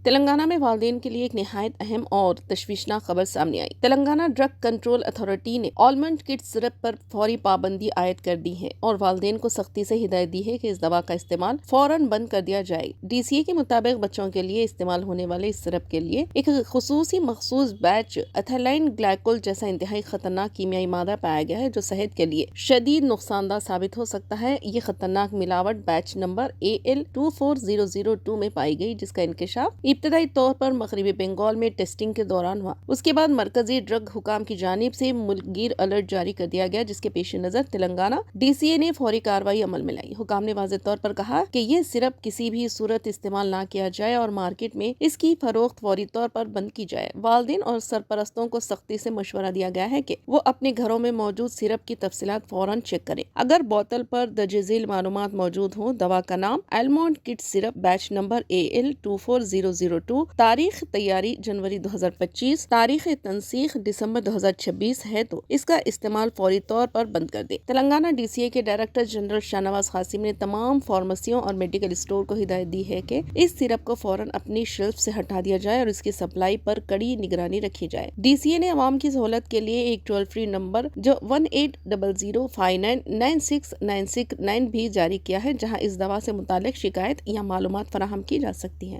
تلنگانہ میں والدین کے لیے ایک نہایت اہم اور تشویشناک خبر سامنے آئی۔ تلنگانہ ڈرگ کنٹرول اتھارٹی نے آلمنڈ کڈ سرپ پر فوری پابندی عائد کر دی ہے اور والدین کو سختی سے ہدایت دی ہے کہ اس دوا کا استعمال فوراً بند کر دیا جائے۔ ڈی سی اے کے مطابق بچوں کے لیے استعمال ہونے والے اس سرپ کے لیے ایک خصوصی مخصوص بیچ ایتھائلین گلائکول جیسا انتہائی خطرناک کیمیائی مادہ پایا گیا ہے جو صحت کے لیے شدید نقصان دہ ثابت ہو سکتا ہے۔ یہ خطرناک ملاوٹ بیچ نمبر AL24002 میں پائی گئی، جس کا انکشاف ابتدائی طور پر مغربی بنگال میں ٹیسٹنگ کے دوران ہوا۔ اس کے بعد مرکزی ڈرگ حکام کی جانب سے ملک گیر الرٹ جاری کر دیا گیا، جس کے پیش نظر تلنگانہ ڈی سی اے نے فوری کارروائی عمل میں لائی۔ حکام نے واضح طور پر کہا کہ یہ سرپ کسی بھی صورت استعمال نہ کیا جائے اور مارکیٹ میں اس کی فروخت فوری طور پر بند کی جائے۔ والدین اور سرپرستوں کو سختی سے مشورہ دیا گیا ہے کہ وہ اپنے گھروں میں موجود سرپ کی تفصیلات فوراً چیک کریں۔ اگر بوتل پر درج ذیل معلومات موجود ہوں: دوا کا نام آلمنڈ کڈ سرپ، بیچ نمبر AL24002، تاریخ تیاری جنوری 2025، تاریخ تنسیخ دسمبر 2026 ہے تو اس کا استعمال فوری طور پر بند کر دیں۔ تلنگانہ ڈی سی اے کے ڈائریکٹر جنرل شاہ نواز قاسم نے تمام فارمیسیوں اور میڈیکل اسٹور کو ہدایت دی ہے کہ اس سرپ کو فوراً اپنی شیلف سے ہٹا دیا جائے اور اس کی سپلائی پر کڑی نگرانی رکھی جائے۔ ڈی سی اے نے عوام کی سہولت کے لیے ایک ٹول فری نمبر جو 1800599696 بھی جاری کیا ہے، جہاں اس دوا سے متعلق شکایت یا معلومات فراہم کی جا سکتی ہیں۔